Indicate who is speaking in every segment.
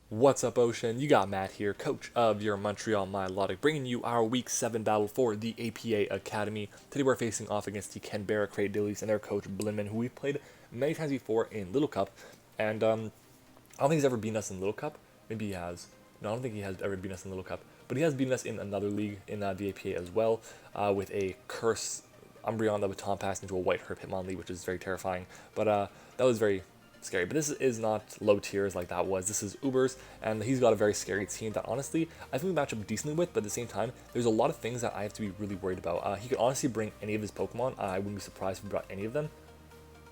Speaker 1: What's up, Ocean? You got Matt here, coach of your Montreal Milotics, bringing you our Week 7 battle for the APA Academy. Today we're facing off against the Canberra Cradilys and their coach, Blin, who we've played many times before in Little Cup. And I don't think he's ever beaten us in Little Cup. Maybe he has. No, I don't think he has ever beaten us in Little Cup. But he has beaten us in another league, in the APA as well, with a curse Umbreon that would Tom pass into a white Herb Hitmonlee, which is very terrifying. But that was very scary. But this is not low tiers like that was. This is Ubers, and he's got a very scary team that honestly I think we match up decently with, but at the same time, there's a lot of things that I have to be really worried about. He could honestly bring any of his Pokemon. I wouldn't be surprised if he brought any of them.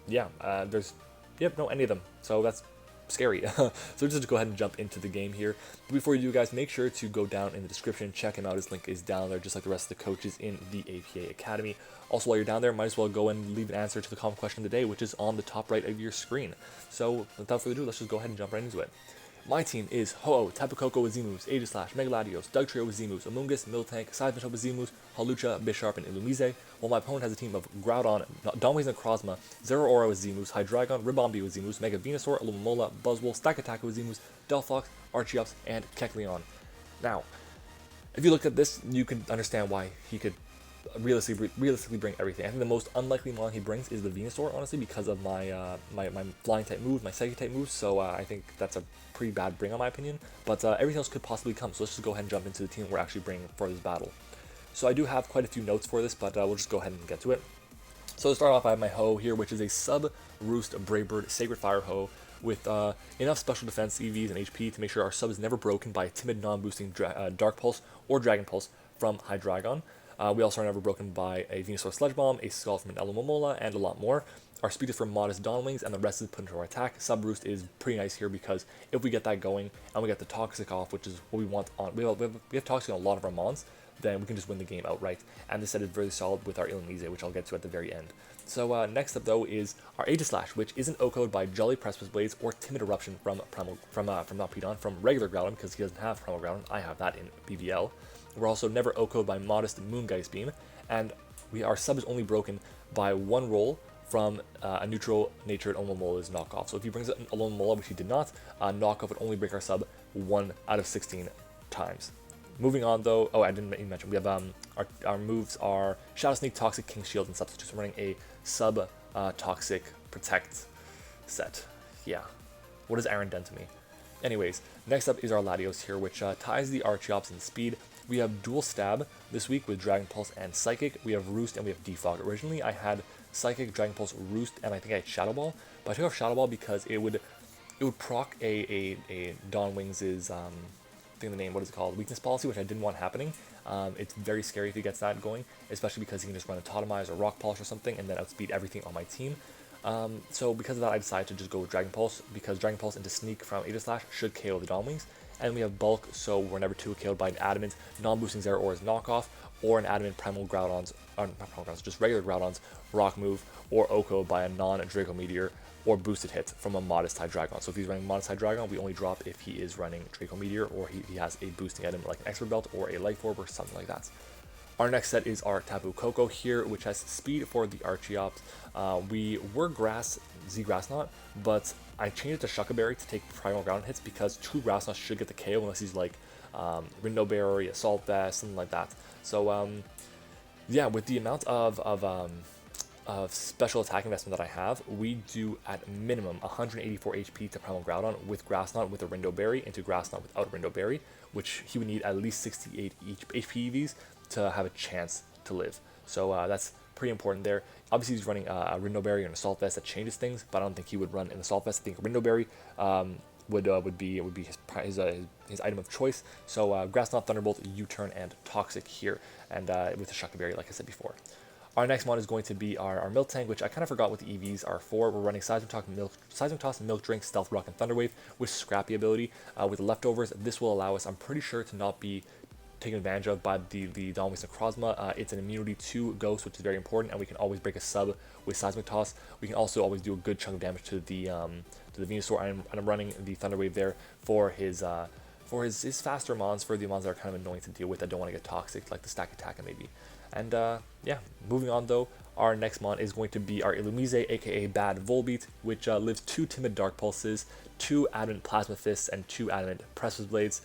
Speaker 1: Yeah, any of them. So that's scary. So just to go ahead and jump into the game here. But before you do, guys, make sure to go down in the description, check him out. His link is down there, just like the rest of the coaches in the APA Academy. Also, while you're down there, might as well go and leave an answer to the common question of the day, which is on the top right of your screen. So without further ado, let's just go ahead and jump right into it. My team is Ho-Oh, Tapu Koko with Z-moves, Aegislash, Megaladios, Dugtrio with Z-moves, Amoonguss, Miltank, Seismitoad with Z-moves, Hawlucha, Bisharp, and Illumise, while my opponent has a team of Groudon, Donwings and Krozma, Zeraora with Z-moves, Hydreigon, Ribombee with Z-moves, Mega Venusaur, Alomomola, Buzzwole, Stakataka with Z-moves, Delphox, Archeops, and Kecleon. Now, if you look at this, you can understand why he could realistically bring everything. I think the most unlikely mon he brings is the Venusaur, honestly, because of my my flying type moves, my psychic type moves. So I think that's a pretty bad bring, in my opinion. But everything else could possibly come. So let's just go ahead and jump into the team we're actually bringing for this battle. So I do have quite a few notes for this, but we'll just go ahead and get to it. So to start off, I have my Ho here, which is a sub-roost Braybird Sacred Fire Ho with enough special defense, EVs, and HP to make sure our sub is never broken by a timid non-boosting Dark Pulse or Dragon Pulse from Hydreigon. We also are never broken by a Venusaur Sludge Bomb, a Scald from an Alomomola, and a lot more. Our speed is for modest Dawnwings, and the rest is put into our attack. Sub-Roost is pretty nice here because if we get that going, and we get the Toxic off, which is what we want on... We have Toxic on a lot of our Mons, then we can just win the game outright. And this set is very solid with our Illumise, which I'll get to at the very end. So next up, though, is our Aegislash, which isn't OHKO'd by Jolly Precipice Blades or Timid Eruption from regular Groudon, because he doesn't have Primal Groudon. I have that in BBL. We're also never OHKO'd by Modest Moongeist Beam, and our sub is only broken by one roll from a neutral-natured Alomomola knockoff. So if he brings an Alomomola, which he did not, knockoff would only break our sub 1 out of 16 times. Moving on, though, I didn't even mention, we have our moves are Shadow Sneak, Toxic, King Shield, and Substitutes. I'm running a sub-Toxic Protect set. Yeah. What is Aaron done to me? Anyways, next up is our Latios here, which ties the Archeops in speed. We have Dual Stab this week with Dragon Pulse and Psychic. We have Roost and we have Defog. Originally, I had Psychic, Dragon Pulse, Roost, and I think I had Shadow Ball. But I took off Shadow Ball because it would proc a Dawnwings' I think the name, what is it called? Weakness Policy, which I didn't want happening. It's very scary if he gets that going, especially because he can just run a Totemize or Rock Polish or something and then outspeed everything on my team. So because of that, I decided to just go with Dragon Pulse, because Dragon Pulse into Sneak from Aegislash should KO the Dawnwings. And we have Bulk, so we're never 2 KO'd by an Adamant, non-boosting Zeraora's knockoff, or an Adamant Primal Groudon's, not Primal Groudon's, just regular Groudon's Rock move, or OHKO by a non-Draco Meteor, or boosted hit from a Modest Hydreigon. So if he's running Modest Hydreigon, we only drop if he is running Draco Meteor, or he has a boosting item like an Expert Belt, or a Life Orb, or something like that. Our next set is our Tapu Koko here, which has speed for the Archeops. We were Z-Grass Knot, but I changed it to Shucka Berry to take Primal Ground hits because 2 Grass Knots should get the KO unless he's like Rindo Berry, Assault Vest, something like that. So yeah, with the amount of special attack investment that I have, we do at minimum 184 HP to Primal Groudon with Grass Knot with a Rindo Berry into Grass Knot without Rindo Berry, which he would need at least 68 HP EVs to have a chance to live. So that's pretty important there. Obviously, he's running a Rindo Berry and an Assault Vest that changes things, but I don't think he would run an Assault Vest. I think Rindo Berry would be his item of choice. So Grass Knot, Thunderbolt, U-Turn, and Toxic here, and with the Shucka Berry, like I said before. Our next mod is going to be our Miltank, which I kind of forgot what the EVs are for. We're running Seismic Toss, Milk Drink, Stealth Rock, and Thunder Wave with Scrappy ability. With the leftovers, this will allow us, I'm pretty sure, to not be taken advantage of by the Dawnwings and Krozma. It's an immunity to Ghost, which is very important, and we can always break a sub with Seismic Toss. We can also always do a good chunk of damage to the Venusaur, and I'm running the Thunder Wave there for his faster mons, for the mons that are kind of annoying to deal with that don't want to get toxic, like the Stakataka maybe. And yeah, moving on though, our next mon is going to be our Illumise, aka Bad Volbeat, which lives 2 Timid Dark Pulses 2 adamant plasma fists and 2 adamant precipice blades,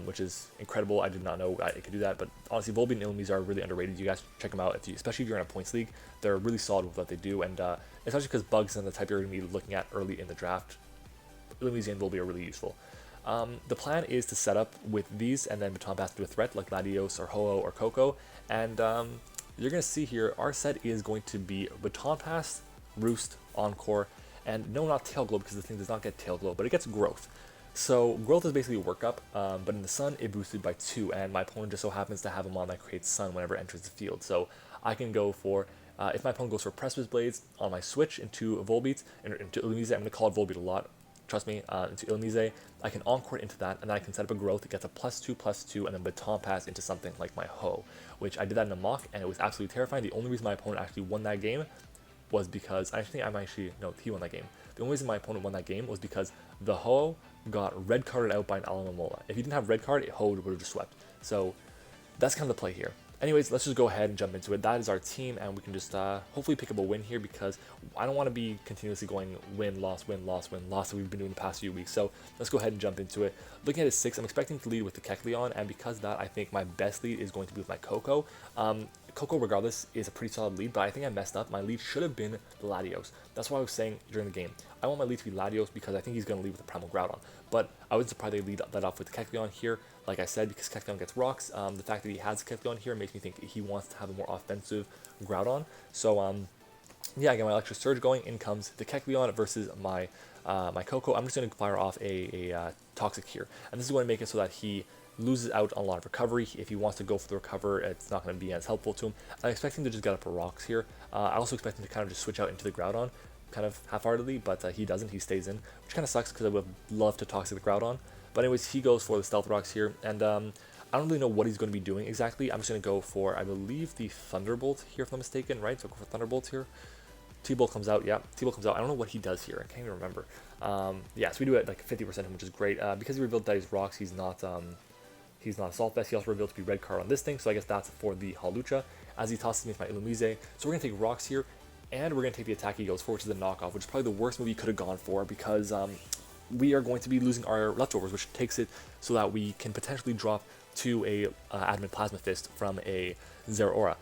Speaker 1: which is incredible. I did not know it could do that, but honestly, Volbeat and Illumise are really underrated. You guys check them out, especially if you're in a points league. They're really solid with what they do, and especially because bugs and the type you're going to be looking at early in the draft, Illumise and Volbeat are really useful. The plan is to set up with these and then baton pass to a threat like Latios or Ho-Oh or Coco, and you're going to see here our set is going to be baton pass, roost, encore, and no, not tail glow, because the thing does not get tail glow, but it gets growth. So growth is basically a workup, but in the sun it boosted by 2, and my opponent just so happens to have a mon that creates sun whenever it enters the field. So I can go for, if my opponent goes for precipice blades on my switch into Volbeat, into Illumise, I'm going to call it Volbeat a lot, trust me, into Illumise, I can encore into that, and then I can set up a growth. It gets a +2/+2, and then baton pass into something like my Ho, which I did that in a mock, and it was absolutely terrifying. The only reason my opponent actually won that game was because, no, he won that game. The only reason my opponent won that game was because the Ho got red carded out by an Alamomola. If he didn't have red card, Ho would have just swept. So that's kind of the play here. Anyways, let's just go ahead and jump into it. That is our team, and we can just hopefully pick up a win here, because I don't want to be continuously going win, loss, win, loss, win, loss that we've been doing the past few weeks. So let's go ahead and jump into it. Looking at his 6, I'm expecting to lead with the Kecleon, and because of that, I think my best lead is going to be with my Coco. Coco, regardless, is a pretty solid lead, but I think I messed up. My lead should have been the Latios. That's what I was saying during the game. I want my lead to be Latios because I think he's going to lead with the Primal Groudon. But I wasn't surprised they lead that off with the Kecleon here, like I said, because Kecleon gets rocks. The fact that he has Kecleon here makes me think he wants to have a more offensive Groudon. So, yeah, I get my Electric Surge going. In comes the Kecleon versus my my Coco. I'm just going to fire off a Toxic here. And this is going to make it so that he loses out on a lot of recovery. If he wants to go for the recover, it's not going to be as helpful to him. I expect him to just get up a rocks here. I also expect him to kind of just switch out into the Groudon, kind of half-heartedly, but he doesn't. He stays in, which kind of sucks because I would love to Toxic the Groudon. But anyways, he goes for the Stealth Rocks here, and I don't really know what he's going to be doing exactly. I'm just going to go for, I believe, the Thunderbolt here, if I'm mistaken, right? So go for Thunderbolt here. T-Bolt comes out, yeah, T-Bolt comes out. I don't know what he does here. I can't even remember. Yeah, so we do it like 50%, which is great. Because he revealed that he's rocks, he's not Assault Vest. He also revealed to be red card on this thing, so I guess that's for the Hawlucha, as he tosses me with my Illumise. So we're going to take rocks here, and we're going to take the attack he goes for, which is the knockoff, which is probably the worst move he could have gone for, because we are going to be losing our leftovers, which takes it so that we can potentially drop to a Adamant Plasma Fist from a Zeraora.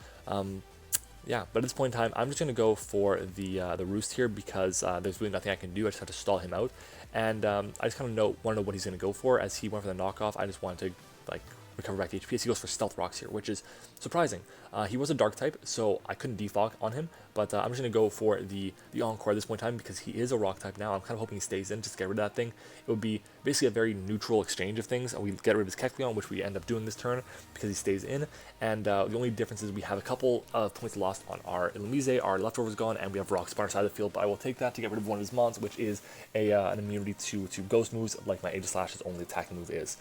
Speaker 1: Yeah, but at this point in time, I'm just going to go for the Roost here, because there's really nothing I can do. I just have to stall him out, and I just kind of want to know what he's going to go for. As he went for the knockoff, I just wanted to recover back the HP. So he goes for Stealth Rocks here, which is surprising. He was a Dark type, so I couldn't defog on him, but I'm just going to go for the Encore at this point in time, because he is a Rock type now. I'm kind of hoping he stays in, just to get rid of that thing. It would be basically a very neutral exchange of things. We get rid of his Kecleon, which we end up doing this turn, because he stays in, and the only difference is we have a couple of points lost on our Illumise, our leftovers gone, and we have Rocks on our side of the field, but I will take that to get rid of one of his mons, which is an immunity to Ghost moves, like my Aegislash's only attacking move is.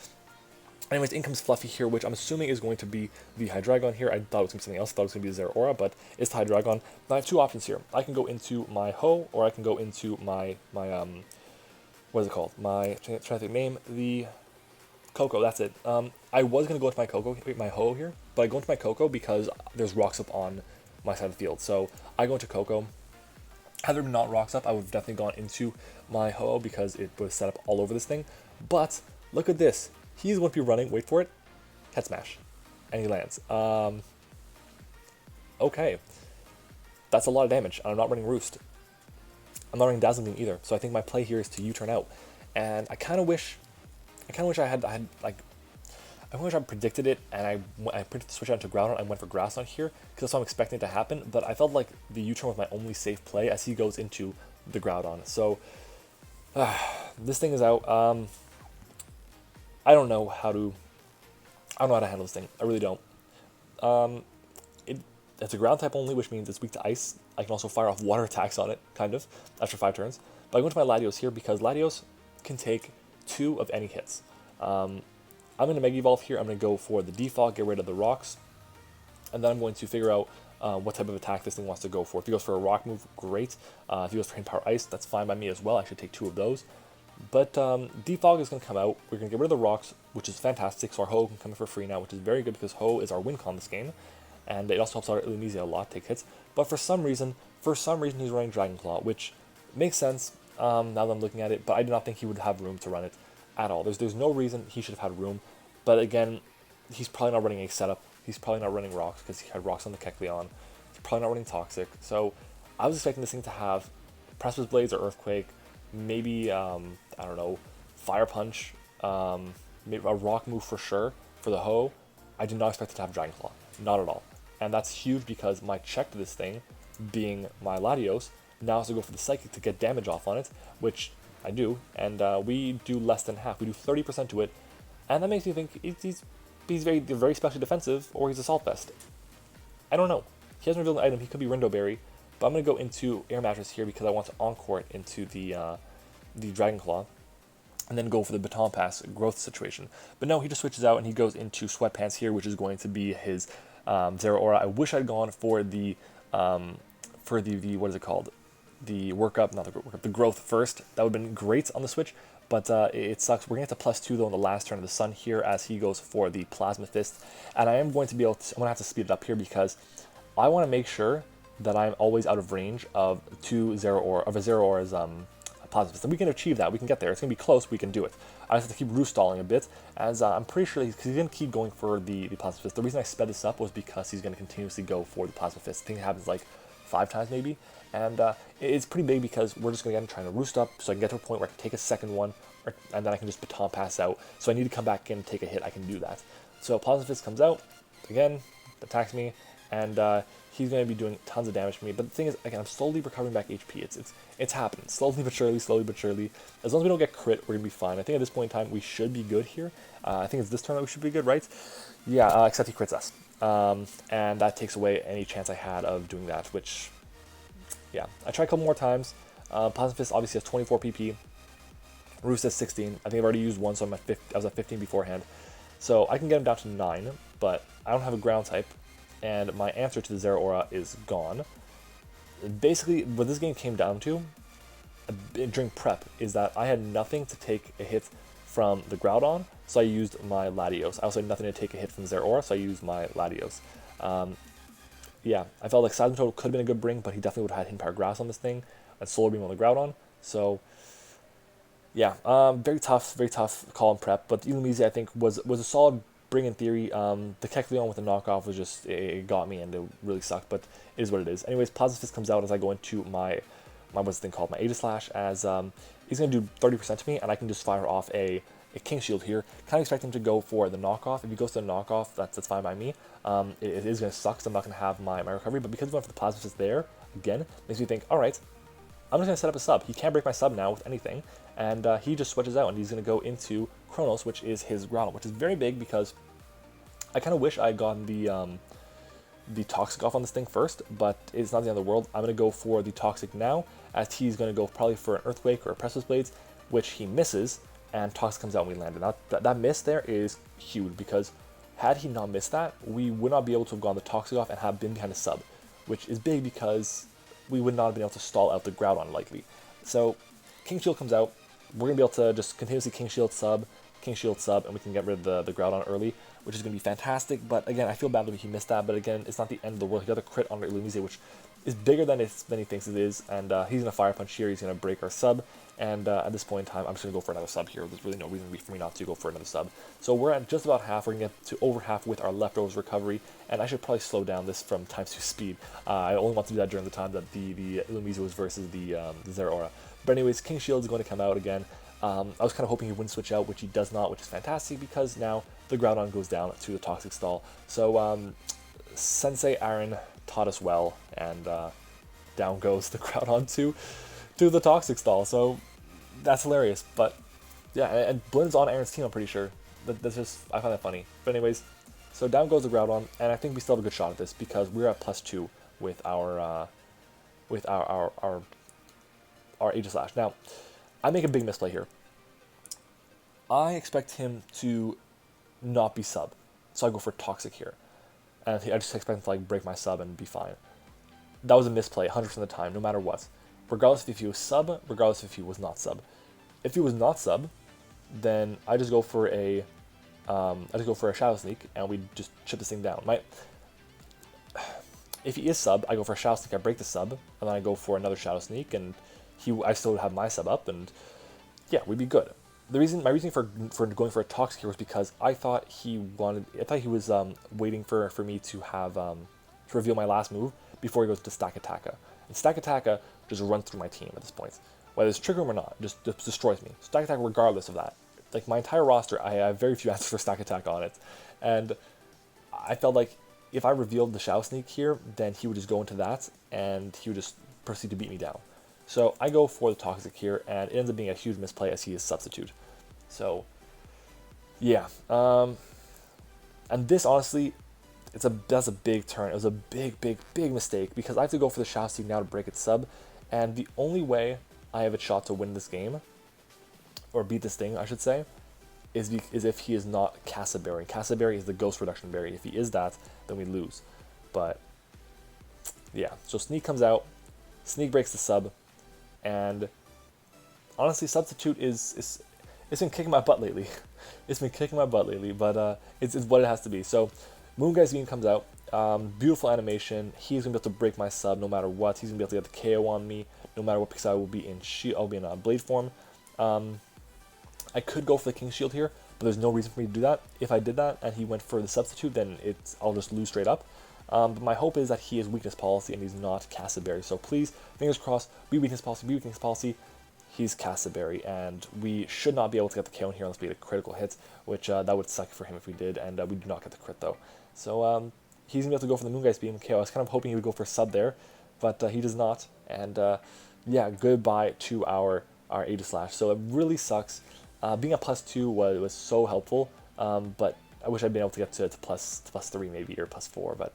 Speaker 1: Anyways, in comes Fluffy here, which I'm assuming is going to be the Hydreigon here. I thought it was going to be something else. I thought it was going to be a Zeraora, but it's the Hydreigon. Now I have two options here. I can go into my Ho, or I can go into my what is it called? Trying to think name, the Coco, that's it. I was going to go into my Ho here, but I go into my Coco because there's rocks up on my side of the field. So I go into Coco. Had there been not rocks up, I would have definitely gone into my Ho because it was set up all over this thing. But look at this. He's going to be running, wait for it, Head Smash, and he lands. Okay, that's a lot of damage, and I'm not running Roost. I'm not running Dazzling Beam either, so I think my play here is to U-turn out. And I kind of wish I had predicted it, and I predicted to switch out to Groudon and went for Grass on here, because that's what I'm expecting to happen, but I felt like the U-turn was my only safe play as he goes into the Groudon. So, this thing is out. I don't know how to handle this thing. I really don't. It's a ground type only, which means it's weak to ice. I can also fire off water attacks on it, kind of, after 5 turns. But I go into my Latios here because Latios can take 2 of any hits. I'm going to Mega Evolve here. I'm going to go for the Defog, get rid of the rocks. And then I'm going to figure out what type of attack this thing wants to go for. If he goes for a rock move, great. If he goes for Hidden Power Ice, that's fine by me as well. I should take 2 of those. But Defog is going to come out. We're going to get rid of the rocks, which is fantastic. So our Ho can come in for free now, which is very good because Ho is our win con this game. And it also helps our Illumise a lot, take hits. But for some reason he's running Dragon Claw, which makes sense. now that I'm looking at it, but I do not think he would have room to run it at all. There's no reason he should have had room, but again, he's probably not running a setup. He's probably not running rocks because he had rocks on the Kecleon. He's probably not running toxic. So I was expecting this thing to have Precipice Blades or Earthquake, maybe I don't know, Fire Punch, maybe a rock move for sure for the Ho. I did not expect it to have Dragon Claw, not at all. And that's huge because my check to this thing, being my Latios, now has to go for the Psychic to get damage off on it, which I do, and we do less than half. We do 30% to it, and that makes me think he's very specially defensive, or he's Assault Vest. I don't know. He hasn't revealed an item. He could be Rindo Berry, but I'm going to go into Air Mattress here because I want to Encore it into the Dragon Claw, and then go for the Baton Pass growth situation. But no, he just switches out and he goes into Sweatpants here, which is going to be his Zeraora. I wish I'd gone for the what is it called? The workup, not the workup, the growth first. That would have been great on the Switch, but it sucks. We're going to get to +2 though in the last turn of the Sun here as he goes for the Plasma Fist, and I am going to be able to, I'm going to have to speed it up here because I want to make sure that I'm always out of range of a Zeraora's Plasma Fist, and we can achieve that. We can get there. It's going to be close. We can do it. I just have to keep roost stalling a bit, as I'm pretty sure because he's going to keep going for the Plasma Fist. The reason I sped this up was because he's going to continuously go for the Plasma Fist. I think it happens like 5 times maybe, and it's pretty big because we're just going to get trying to roost up so I can get to a point where I can take a second one, and then I can just Baton Pass out. So I need to come back in and take a hit. I can do that. So Plasma Fist comes out, again, attacks me, and he's going to be doing tons of damage to me. But the thing is, again, I'm slowly recovering back HP. It's happening. Slowly but surely, slowly but surely. As long as we don't get crit, we're going to be fine. I think at this point in time, we should be good here. I think it's this turn that we should be good, right? Yeah, except he crits us. And that takes away any chance I had of doing that, which, yeah. I tried a couple more times. Plasma Fist obviously has 24 PP. Roost has 16. I think I've already used one, so I was at 15 beforehand. So I can get him down to 9, but I don't have a ground type, and my answer to the Zeraora is gone. Basically, what this game came down to during prep is that I had nothing to take a hit from the Groudon, so I used my Latios. I also had nothing to take a hit from Zeraora, so I used my Latios. Yeah, I felt like Seismitoad could have been a good bring, but he definitely would have had Hidden Power Grass on this thing, and Solar Beam on the Groudon. So, yeah, very tough call and prep, but Illumise I think was a solid bring in theory. The Kecleon with the knockoff was just, it got me and it really sucked, but it is what it is. Anyways, Plasma Fist comes out as I go into my what's the thing called, my Aegislash, as he's going to do 30% to me, and I can just fire off a King Shield here. Kind of expect him to go for the knockoff. If he goes to the knockoff, that's fine by me. It is going to suck, so I'm not going to have my recovery, but because he went for the Plasma Fist there, again, makes me think, alright, I'm just going to set up a sub. He can't break my sub now with anything, and he just switches out, and he's going to go into Chronos, which is his Groudon, which is very big because I kind of wish I had gotten the Toxic off on this thing first, but it's not the end of the world. I'm going to go for the Toxic now, as he's going to go probably for an Earthquake or a Precipice Blades, which he misses, and Toxic comes out and we landed. Now, that miss there is huge, because had he not missed that, we would not be able to have gone the Toxic off and have been behind a sub, which is big because we would not have been able to stall out the Groudon likely. So, King Shield comes out, we're going to be able to just continuously King Shield sub, and we can get rid of the Groudon early, which is going to be fantastic. But again, I feel bad that he missed that, but again, it's not the end of the world. He got a crit on Illumise, which is bigger than he thinks it is, and he's going to Fire Punch here, he's going to break our sub, and at this point in time, I'm just going to go for another sub here. There's really no reason for me not to go for another sub. So we're at just about half, we're going to get to over half with our leftovers recovery, and I should probably slow down this from times 2 speed. I only want to do that during the time that the Illumise was versus the Zeraora. But anyways, King Shield is going to come out again. I was kind of hoping he wouldn't switch out, which he does not, which is fantastic, because now the Groudon goes down to the Toxic stall. So Sensei Aaron taught us well, and down goes the Groudon to the Toxic stall. So that's hilarious. But yeah, and Blin's on Aaron's team, I'm pretty sure. That's just, I find that funny. But anyways, so down goes the Groudon, and I think we still have a good shot at this because we're at +2 with our Aegislash. Now, I make a big misplay here. I expect him to not be sub, so I go for Toxic here. And I just expect him to like break my sub and be fine. That was a misplay 100% of the time, no matter what. Regardless if he was sub, regardless if he was not sub. If he was not sub, then I just go for a Shadow Sneak and we just chip this thing down. If he is sub, I go for a Shadow Sneak, I break the sub, and then I go for another Shadow Sneak, and I still would have my sub up, and yeah, we'd be good. My reason for going for a Toxic here was because I thought he was waiting for me to have to reveal my last move before he goes to Stack Attacka. And Stack Attacka just runs through my team at this point. Whether it's Trigger Room or not, just destroys me. Stack Attack regardless of that. Like my entire roster, I have very few answers for Stack Attack on it. And I felt like if I revealed the Shao Sneak here, then he would just go into that and he would just proceed to beat me down. So I go for the Toxic here, and it ends up being a huge misplay as he is Substitute. So, yeah. And this, honestly, that's a big turn. It was a big mistake because I have to go for the Shao Sneak now to break its sub. And the only way I have a shot to win this game, or beat this thing, I should say, is if he is not Casa Berry. Casa Berry is the Ghost Reduction Berry. If he is that, then we lose. But, yeah. So Sneak comes out. Sneak breaks the sub. And honestly, Substitute it's been kicking my butt lately. It's been kicking my butt lately, but it's what it has to be. So Moonguy's Beam comes out. Beautiful animation. He's gonna be able to break my sub no matter what. He's gonna be able to get the KO on me no matter what because I will be in Blade form. I could go for the King Shield here, but there's no reason for me to do that. If I did that and he went for the Substitute, then I'll just lose straight up. But my hope is that he is Weakness Policy and he's not Casa Berry. So please, fingers crossed, be Weakness Policy, be Weakness Policy. He's Casa Berry, and we should not be able to get the KO in here unless we get a critical hit, which that would suck for him if we did, and we do not get the crit though. So he's going to be able to go for the Moonguy's Beam KO. I was kind of hoping he would go for a sub there, but he does not. And yeah, goodbye to our Aegis Slash. So it really sucks. Being at +2 was so helpful, but I wish I'd been able to get to +3 maybe, or +4, but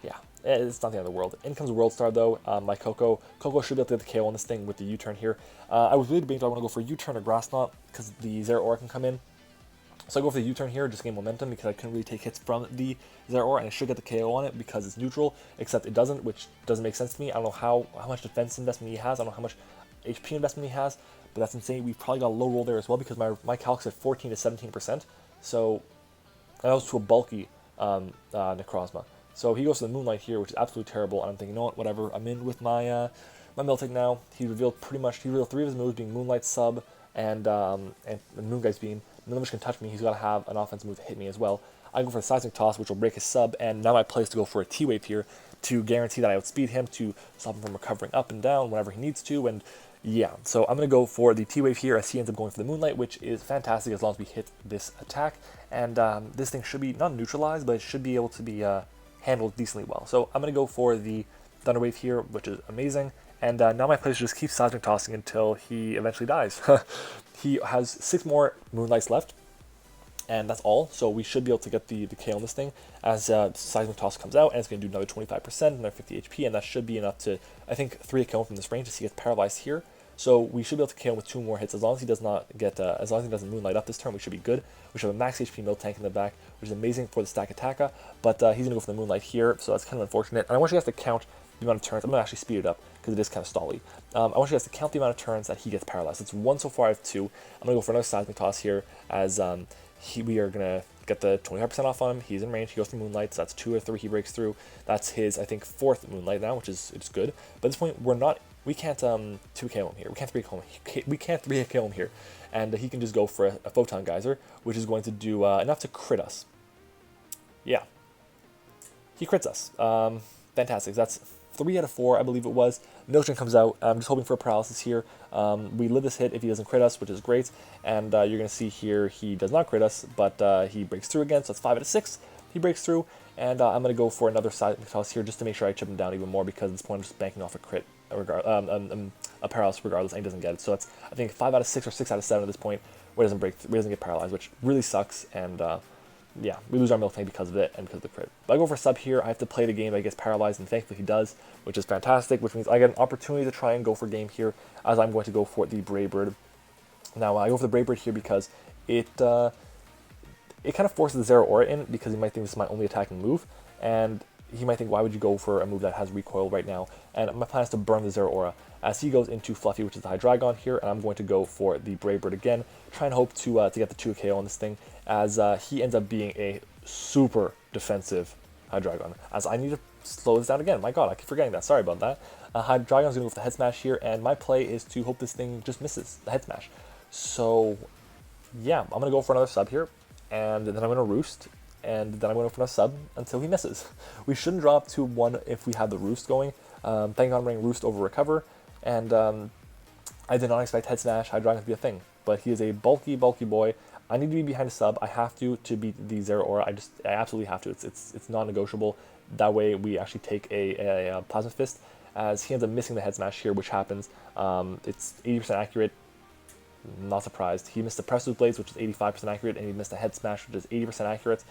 Speaker 1: yeah, it's not the end of the world. In comes World Star though, my Coco. Coco should be able to get the KO on this thing with the U-turn here. I was really debating, do I want to go for U-turn or Grass Knot, because the Zeraora can come in. So I go for the U-turn here, just gain momentum, because I couldn't really take hits from the Zeraora, and I should get the KO on it because it's neutral, except it doesn't, which doesn't make sense to me. I don't know how much defense investment he has, I don't know how much HP investment he has, but that's insane. We've probably got a low roll there as well, because my calc's at 14 to 17%, so that was to a bulky Necrozma. So he goes to the Moonlight here, which is absolutely terrible, and I'm thinking, you know what, whatever, I'm in with my my Milotic now. He revealed 3 of his moves being Moonlight, Sub, and Moonguy's Beam. None of which can touch me. He's got to have an offense move to hit me as well. I go for a Seismic Toss, which will break his sub, and now my play is to go for a T-Wave here to guarantee that I outspeed him, to stop him from recovering up and down whenever he needs to, and yeah. So I'm going to go for the T-Wave here as he ends up going for the Moonlight, which is fantastic as long as we hit this attack, and this thing should be not neutralized, but it should be able to be handled decently well. So I'm going to go for the Thunder Wave here, which is amazing, and now my play is to just keep Seismic Tossing until he eventually dies. He has 6 more Moonlights left, and that's all. So we should be able to get the KO on this thing as Seismic Toss comes out, and it's going to do another 25%, another 50 HP, and that should be enough to, I think, 3 KO from this range as he gets paralyzed here. So we should be able to KO with 2 more hits as long as he does not get, as long as he doesn't Moonlight up this turn. We should be good. We should have a max HP Miltank in the back, which is amazing for the Stack Attacka, but he's going to go for the Moonlight here, so that's kind of unfortunate. And I want you guys to count the amount of turns. I'm going to actually speed it up because it is kind of stally. I want you guys to count the amount of turns that he gets paralyzed. It's 1 so far, I have 2. I'm going to go for another Seismic Toss here as we are going to get the 25% off on him. He's in range. He goes for Moonlight, so that's 2 or 3 he breaks through. That's his, I think, 4th Moonlight now, which is good. But at this point, we can't 2 KO him here. We can't 3 KO him. We can't 3 KO him here. And he can just go for a Photon Geyser, which is going to do enough to crit us. Yeah. He crits us. Fantastic. That's 3 out of 4, I believe it was. Milton comes out. I'm just hoping for a paralysis here. We live this hit if he doesn't crit us, which is great. And you're going to see here he does not crit us, but he breaks through again, so it's 5 out of 6. He breaks through, and I'm going to go for another Seismic Toss here just to make sure I chip him down even more, because at this point I'm just banking off a crit, a paralysis regardless, and he doesn't get it. So that's, I think, 5 out of 6 or 6 out of 7 at this point where he doesn't get paralyzed, which really sucks, and yeah, we lose our Miltank because of it and because of the crit. But I go for sub here. I have to play the game that gets paralyzed, and thankfully he does, which is fantastic, which means I get an opportunity to try and go for game here, as I'm going to go for the Brave Bird. Now, I go for the Brave Bird here because it kind of forces the Zeraora in, because he might think this is my only attacking move, and he might think, why would you go for a move that has recoil right now? And my plan is to burn the Zeraora as he goes into Fluffy, which is the Hydreigon here, and I'm going to go for the Brave Bird again, try and hope to get the 2 KO on this thing, as he ends up being a super defensive Hydreigon, as I need slow this down again. My god, I keep forgetting that. Sorry about that. Dragon's going to go for the head smash here, and my play is to hope this thing just misses the head smash. So, yeah, I'm going to go for another sub here, and then I'm going to roost, and then I'm going to go for another sub until he misses. We shouldn't drop to 1 if we have the roost going. Thank God I'm running roost over recover, and I did not expect head smash High Dragon to be a thing, but he is a bulky boy. I need to be behind a sub. I have to beat the Zero Aura. I absolutely have to. It's non-negotiable. That way we actually take a Plasma Fist, as he ends up missing the head smash here, which happens. It's 80% accurate. Not surprised. He missed the Press Loop Blades, which is 85% accurate, and he missed the head smash, which is 80% accurate.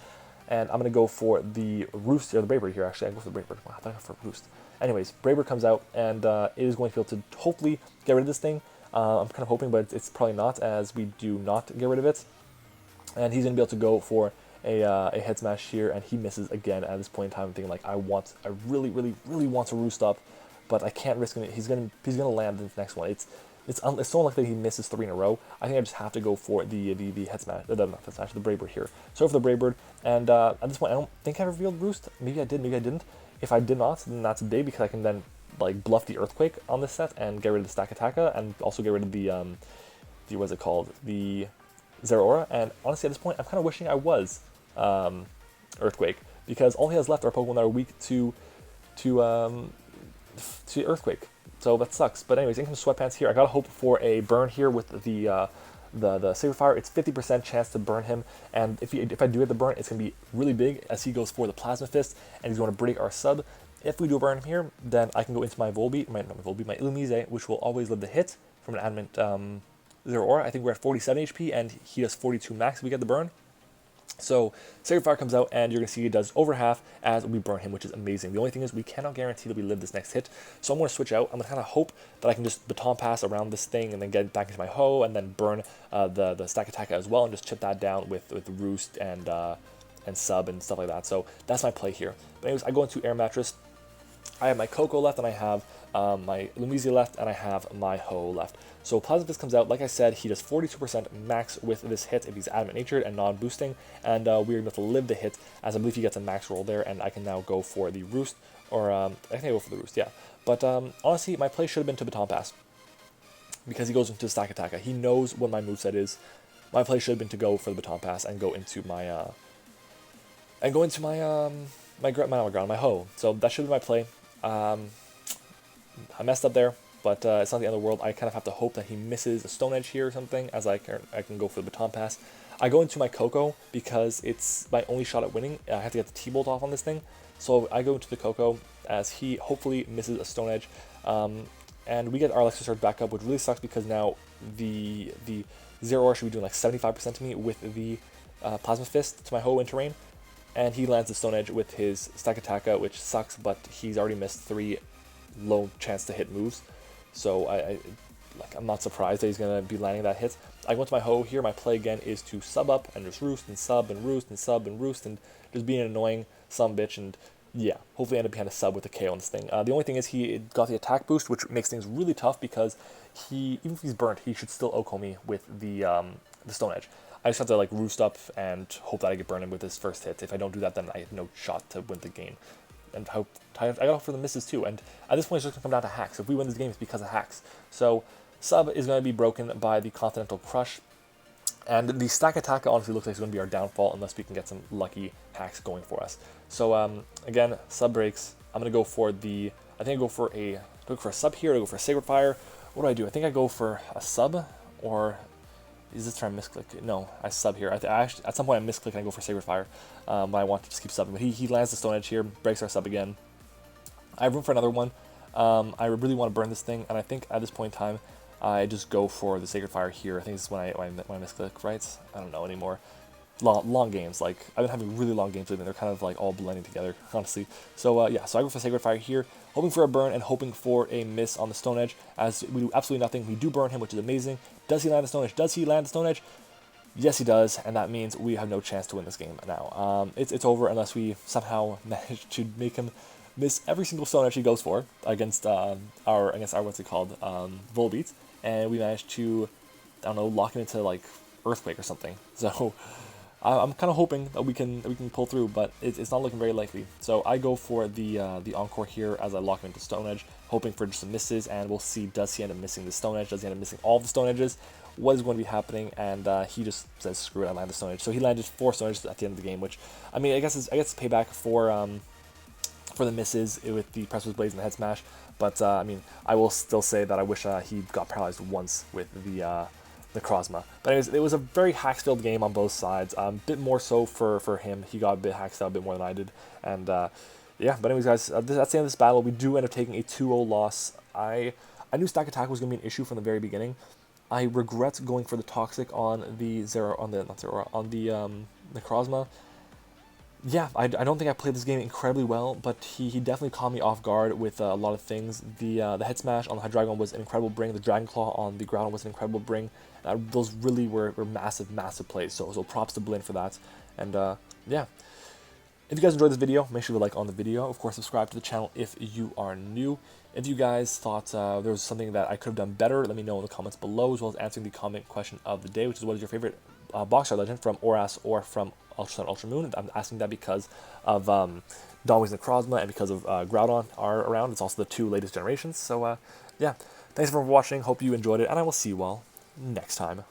Speaker 1: And I'm gonna go for the Roost, or the Braybird here. Actually, I go for the Braybird. Wow, I thought I went for Roost. Anyways, Braybird comes out, and it is going to be able to hopefully get rid of this thing. I'm kind of hoping, but it's probably not, as we do not get rid of it. And he's going to be able to go for a head smash here, and he misses again at this point in time. I'm thinking, like, I really want to roost up, but I can't risk it. He's gonna land in the next one. It's so unlikely that he misses 3 in a row. I think I just have to go for the head smash, not head smash, the Braybird here. So for the Braybird, and at this point, I don't think I revealed roost. Maybe I did, maybe I didn't. If I did not, then that's big, because I can then like bluff the Earthquake on this set and get rid of the Stack Attacka, and also get rid of the what's it called, the Zero Aura. And honestly, at this point, I'm kind of wishing I was Earthquake, because all he has left are Pokemon that are weak to Earthquake. So that sucks. But anyways, in comes Sweatpants here. I gotta hope for a burn here with the Saber Fire. It's 50% chance to burn him, and if I do get the burn, it's gonna be really big, as he goes for the Plasma Fist, and he's going to break our sub. If we do burn him here, then I can go into my Volbeat, my Illumise, which will always live the hit from an adamant Zero Aura. I think we're at 47 HP, and he does 42 max if we get the burn. So Sacred Fire comes out, and you're going to see he does over half as we burn him, which is amazing. The only thing is we cannot guarantee that we live this next hit, so I'm going to switch out. I'm going to kind of hope that I can just Baton Pass around this thing and then get back into my Ho, and then burn the Stack Attack as well, and just chip that down with Roost and Sub and stuff like that. So that's my play here. But anyways, I go into Air Mattress. I have my Coco left, and I have my Illumise left, and I have my Ho left. So Plasma Fist comes out. Like I said, he does 42% max with this hit if he's adamant natured and non-boosting, and we're able to live the hit, as I believe he gets a max roll there, and I can now go for the Roost, or I think I go for the Roost, yeah. But honestly, my play should have been to Baton Pass, because he goes into Stack Attacka. He knows what my moveset is. My play should have been to go for the Baton Pass and go into my my Ho. So that should be my play. I messed up there, but it's not the end of the world. I kind of have to hope that he misses a Stone Edge here or something, as I can go for the Baton Pass. I go into my Coco because it's my only shot at winning. I have to get the T-Bolt off on this thing, so I go into the Coco as he hopefully misses a Stone Edge, and we get our Electro Surge back up, which really sucks, because now the Zero Aura should be doing like 75% to me with the Plasma Fist to my Ho in terrain, and he lands the Stone Edge with his Stack Attacka, which sucks, but he's already missed 3 low chance to hit moves, so I'm not surprised that he's gonna be landing that hit. I go into my Ho here. My play again is to sub up and just roost and sub and roost and sub and roost and just be an annoying bitch, and yeah, hopefully end up behind a sub with a KO on this thing. The only thing is he got the attack boost, which makes things really tough, because even if he's burnt, he should still Oko me with the Stone Edge. I just have to like roost up and hope that I get burned with his first hit. If I don't do that, then I have no shot to win the game. And I got hope for the misses too. And at this point, it's just going to come down to hacks. If we win this game, it's because of hacks. So sub is going to be broken by the Continental Crush. And the Stack Attack honestly looks like it's going to be our downfall, unless we can get some lucky hacks going for us. So again, sub breaks. I'm going to go for the, I think I go for a sub here, I go for a Sacred Fire. What do? I think I go for a sub, or is this trying to misclick? No, I sub here. I actually, at some point I misclick and I go for Sacred Fire, but I want to just keep subbing. But he lands the Stone Edge here, breaks our sub again. I have room for another one. I really want to burn this thing, and I think at this point in time, I just go for the Sacred Fire here. I think this is when I misclick, right? I don't know anymore. Long games, like I've been having really long games lately, and they're kind of like all blending together, honestly. So yeah, so I go for Sacred Fire here, hoping for a burn and hoping for a miss on the Stone Edge, as we do absolutely nothing. We do burn him, which is amazing. Does he land the Stone Edge? Does he land the Stone Edge? Yes, he does, and that means we have no chance to win this game now. It's over unless we somehow manage to make him miss every single Stone Edge he goes for against our what's it called, Volbeat, and we manage to, I don't know, lock him into like Earthquake or something. So I'm kind of hoping that we can pull through, but it's not looking very likely. So I go for the Encore here as I lock him into Stone Edge, hoping for just some misses, and we'll see, does he end up missing the Stone Edge? Does he end up missing all the Stone Edges? What is going to be happening? And he just says, screw it, I land the Stone Edge. So he landed 4 Stone Edges at the end of the game, which, I mean, I guess it's payback for the misses with the Precipice Blaze and the Head Smash. But, I mean, I will still say that I wish he got paralyzed once with the Necrozma. But anyways, it was a very hacks-filled game on both sides. A bit more so for him. He got a bit hacked out a bit more than I did. And, yeah, but anyways, guys, that's the end of this battle. We do end up taking a 2-0 loss. I knew stack attack was going to be an issue from the very beginning. I regret going for the Toxic on the Necrozma. Yeah, I don't think I played this game incredibly well, but he definitely caught me off guard with a lot of things. The Head Smash on the Hydreigon was an incredible bring. The Dragon Claw on the Groudon was an incredible bring. Those really were massive, massive plays. So props to Blin for that. And yeah, if you guys enjoyed this video, make sure to like on the video. Of course, subscribe to the channel if you are new. If you guys thought there was something that I could have done better, let me know in the comments below, as well as answering the comment question of the day, which is what is your favorite Boxer Legend from Oras or from Ultra Sun, Ultra Moon. I'm asking that because of Donway's Necrozma and because of Groudon are around. It's also the 2 latest generations. So yeah, thanks for watching. Hope you enjoyed it, and I will see you all next time.